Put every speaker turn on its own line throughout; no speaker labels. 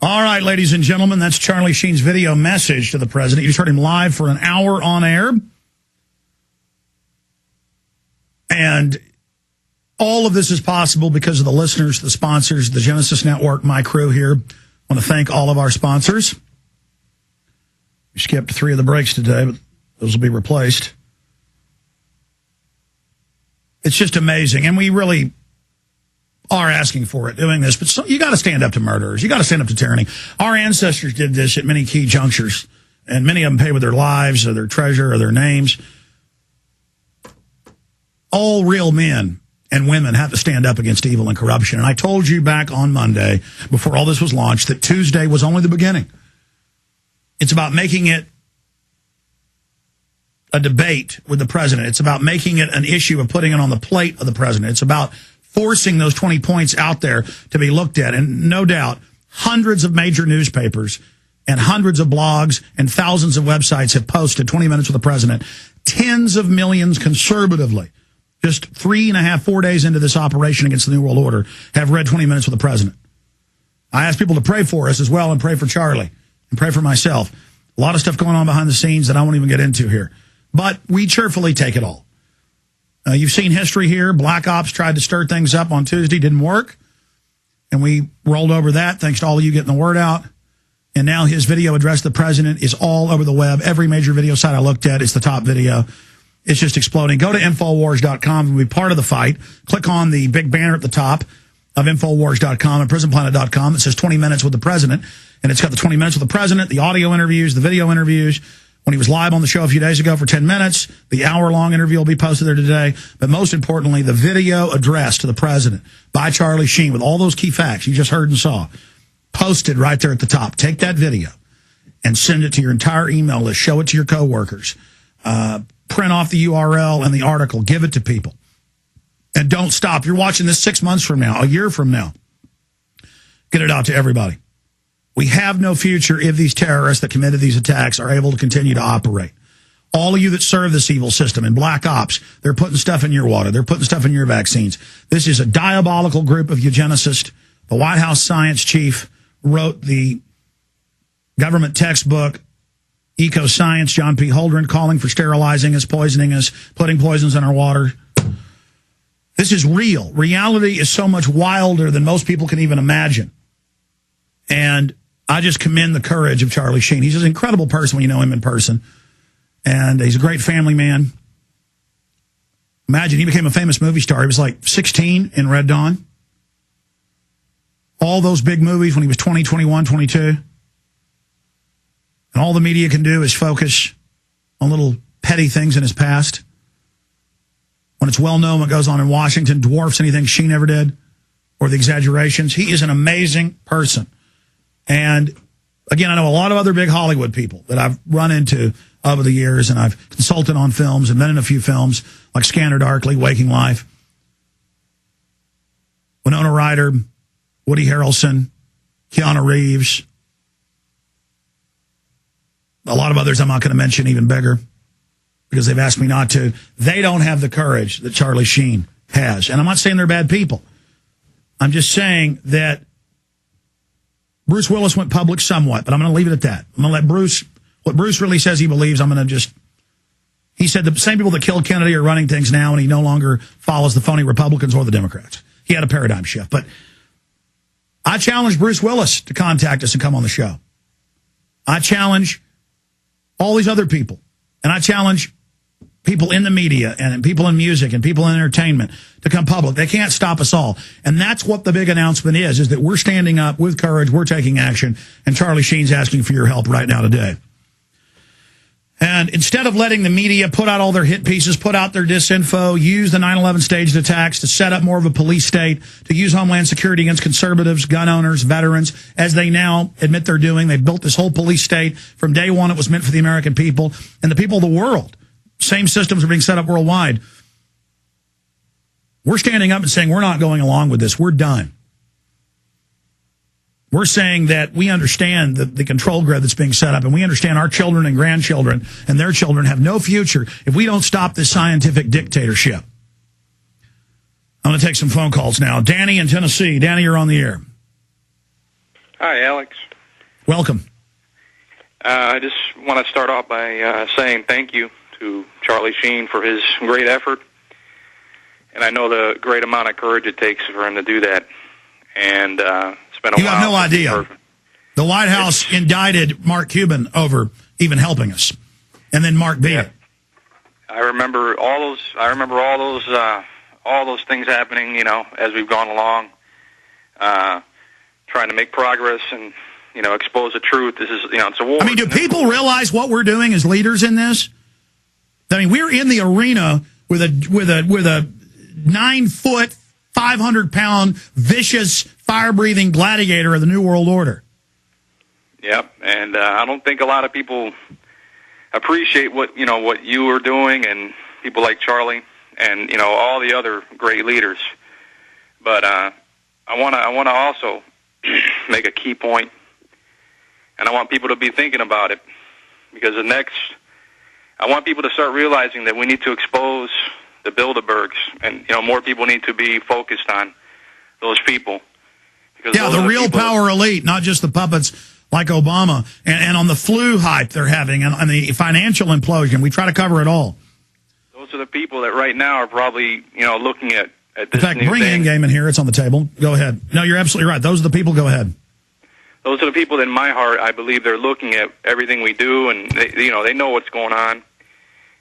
All right, ladies and gentlemen, that's Charlie Sheen's video message to the president. You just heard him live for an hour on air. And all of this is possible because of the listeners, the sponsors, the Genesis Network, my crew here. I want to thank all of our sponsors. We skipped 3 of the breaks today, but those will be replaced. It's just amazing. And we really are asking for it, doing this. But you got to stand up to murderers. You got to stand up to tyranny. Our ancestors did this at many key junctures, and many of them paid with their lives or their treasure or their names. All real men and women have to stand up against evil and corruption. And I told you back on Monday, before all this was launched, that Tuesday was only the beginning. It's about making it a debate with the president. It's about making it an issue of putting it on the plate of the president. It's about forcing those 20 points out there to be looked at. And no doubt, hundreds of major newspapers and hundreds of blogs and thousands of websites have posted 20 minutes with the president. Tens of millions conservatively, just 3.5, 4 days into this operation against the New World Order, have read 20 minutes with the president. I ask people to pray for us as well, and pray for Charlie and pray for myself. A lot of stuff going on behind the scenes that I won't even get into here. But we cheerfully take it all. You've seen history here. Black Ops tried to stir things up on Tuesday, didn't work. And we rolled over that thanks to all of you getting the word out. And now his video address to the president is all over the web. Every major video site I looked at, it's the top video. It's just exploding. Go to Infowars.com and be part of the fight. Click on the big banner at the top of Infowars.com and PrisonPlanet.com that says 20 minutes with the president. And it's got the 20 minutes with the president, the audio interviews, the video interviews. When he was live on the show a few days ago for 10 minutes, the hour-long interview will be posted there today. But most importantly, the video address to the president by Charlie Sheen with all those key facts you just heard and saw, posted right there at the top. Take that video and send it to your entire email list. Show it to your coworkers. Print off the URL and the article. Give it to people. And don't stop. You're watching this 6 months from now, a year from now. Get it out to everybody. We have no future if these terrorists that committed these attacks are able to continue to operate. All of you that serve this evil system in Black Ops, they're putting stuff in your water. They're putting stuff in your vaccines. This is a diabolical group of eugenicists. The White House science chief wrote the government textbook, Eco Science, John P. Holdren, calling for sterilizing us, poisoning us, putting poisons in our water. This is real. Reality is so much wilder than most people can even imagine. And I just commend the courage of Charlie Sheen. He's an incredible person when you know him in person. And he's a great family man. Imagine, he became a famous movie star. He was like 16 in Red Dawn. All those big movies when he was 20, 21, 22. And all the media can do is focus on little petty things in his past. When it's well known what goes on in Washington dwarfs anything Sheen ever did, or the exaggerations. He is an amazing person. And again, I know a lot of other big Hollywood people that I've run into over the years, and I've consulted on films and been in a few films like Scanner Darkly, Waking Life, Winona Ryder, Woody Harrelson, Keanu Reeves, a lot of others I'm not going to mention, even bigger, because they've asked me not to. They don't have the courage that Charlie Sheen has. And I'm not saying they're bad people. I'm just saying that Bruce Willis went public somewhat, but I'm going to leave it at that. I'm going to let Bruce, what Bruce really says he believes, I'm going to just, he said the same people that killed Kennedy are running things now, and he no longer follows the phony Republicans or the Democrats. He had a paradigm shift. But I challenge Bruce Willis to contact us and come on the show. I challenge all these other people, and I challenge people in the media and people in music and people in entertainment to come public. They can't stop us all. And that's what the big announcement is that we're standing up with courage, we're taking action, and Charlie Sheen's asking for your help right now today. And instead of letting the media put out all their hit pieces, put out their disinfo, use the 9/11 staged attacks to set up more of a police state, to use Homeland Security against conservatives, gun owners, veterans, as they now admit they're doing. They've built this whole police state. From day one, it was meant for the American people and the people of the world. Same systems are being set up worldwide. We're standing up and saying we're not going along with this. We're done. We're saying that we understand the control grid that's being set up, and we understand our children and grandchildren and their children have no future if we don't stop this scientific dictatorship. I'm going to take some phone calls now. Danny in Tennessee. Danny, you're on the air.
Hi, Alex.
Welcome.
I just want to start off by saying thank you to Charlie Sheen for his great effort. And I know the great amount of courage it takes for him to do that. And it's been a while.
You have no idea. The White House indicted Mark Cuban over even helping us, and then Mark beat it.
I remember all those things happening. As we've gone along, trying to make progress and expose the truth. This is it's a war.
I mean, do people realize what we're doing as leaders in this? I mean, we're in the arena with a 9-foot, 500-pound, vicious, fire-breathing gladiator of the New World Order.
Yep, and I don't think a lot of people appreciate what you are doing, and people like Charlie, and all the other great leaders. But I want to also make a key point, and I want people to be thinking about it, because I want people to start realizing that we need to expose the Bilderbergs, and more people need to be focused on those people.
Yeah, the real power elite, not just the puppets like Obama, and on the flu hype they're having, and the financial implosion. We try to cover it all.
Those are the people that right now are probably looking at this.
In fact, bring Endgame in here. It's on the table. Go ahead. No, you're absolutely right. Those are the people. Go ahead.
Those are the people that in my heart, I believe they're looking at everything we do, and they know what's going on.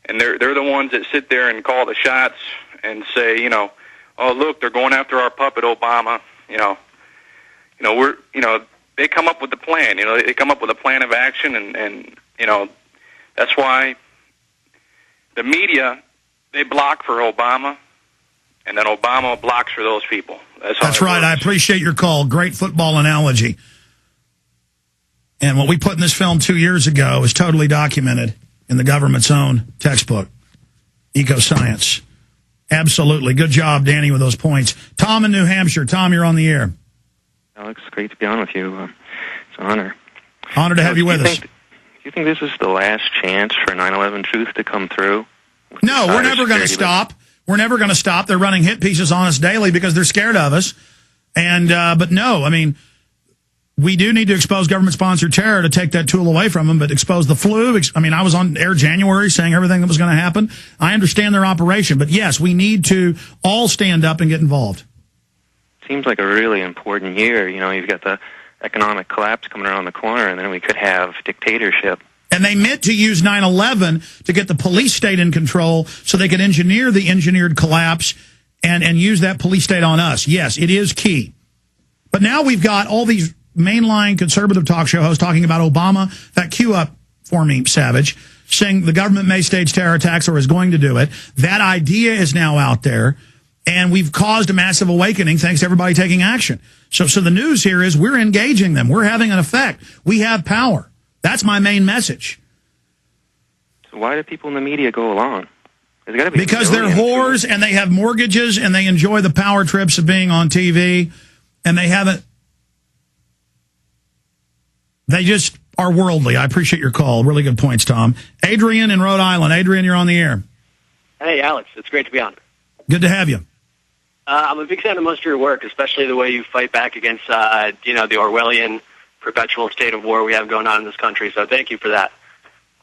And they're the ones that sit there and call the shots and say, oh, look, they're going after our puppet Obama. They come up with the plan. They come up with a plan of action, and that's why the media, they block for Obama, and then Obama blocks for those people. That's
right.
Works.
I appreciate your call. Great football analogy. And what we put in this film 2 years ago is totally documented in the government's own textbook, Eco-Science. Absolutely. Good job, Danny, with those points. Tom in New Hampshire. Tom, you're on the air.
Alex, great to be on with you. It's an honor.
Honor to have you with us.
Do you think this is the last chance for 9/11 truth to come through?
No, we're never going to stop. We're never going to stop. They're running hit pieces on us daily because they're scared of us. And but no, I mean, we do need to expose government-sponsored terror to take that tool away from them, but expose the flu. I mean, I was on air January saying everything that was going to happen. I understand their operation, but yes, we need to all stand up and get involved.
Seems like a really important year. You've got the economic collapse coming around the corner, and then we could have dictatorship.
And they meant to use 9/11 to get the police state in control so they could engineer the engineered collapse and use that police state on us. Yes, it is key. But now we've got all these mainline conservative talk show hosts talking about Obama. That cue up for me, Savage, saying the government may stage terror attacks or is going to do it. That idea is now out there, and we've caused a massive awakening thanks to everybody taking action. So the news here is we're engaging them. We're having an effect. We have power. That's my main message.
So why do people in the media go along? There's gotta be
because they're whores and they have mortgages and they enjoy the power trips of being on TV, and they haven't. They just are worldly. I appreciate your call. Really good points, Tom. Adrian in Rhode Island. Adrian, you're on the air.
Hey, Alex. It's great to be on.
Good to have you.
I'm a big fan of most of your work, especially the way you fight back against, the Orwellian perpetual state of war we have going on in this country. So thank you for that.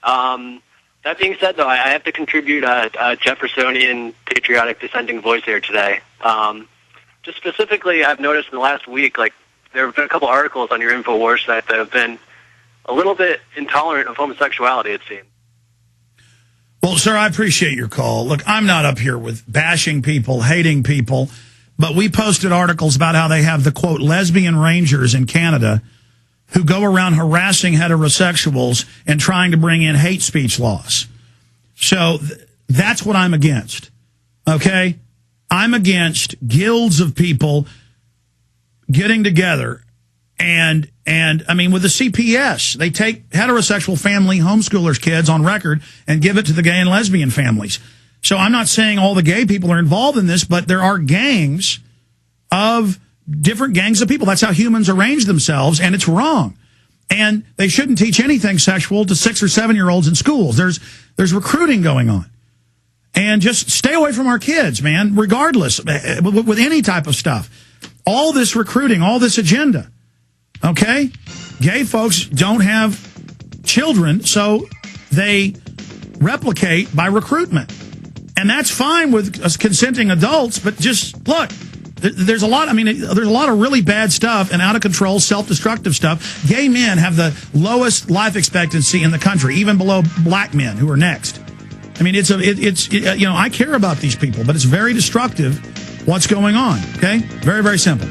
That being said, though, I have to contribute a Jeffersonian patriotic dissenting voice here today. Just specifically, I've noticed in the last week, there have been a couple articles on your InfoWars site that have been a little bit intolerant of homosexuality, it seems.
Well, sir, I appreciate your call. Look, I'm not up here with bashing people, hating people, but we posted articles about how they have the, quote, lesbian rangers in Canada who go around harassing heterosexuals and trying to bring in hate speech laws. So that's what I'm against, okay? I'm against guilds of people getting together and I mean, with the CPS, they take heterosexual family homeschoolers' kids on record and give it to the gay and lesbian families. So I'm not saying all the gay people are involved in this, but there are gangs of different gangs of people. That's how humans arrange themselves, and it's wrong. And they shouldn't teach anything sexual to 6 or 7-year-olds in schools. There's recruiting going on. And just stay away from our kids, man, regardless, with any type of stuff. All this recruiting, all this agenda. Okay? gay folks don't have children, so they replicate by recruitment. And that's fine with us consenting adults, but just look, there's a lot of really bad stuff and out of control, self-destructive stuff. Gay men have the lowest life expectancy in the country, even below black men who are next. I mean, I care about these people, but it's very destructive what's going on. Okay? Very, very simple.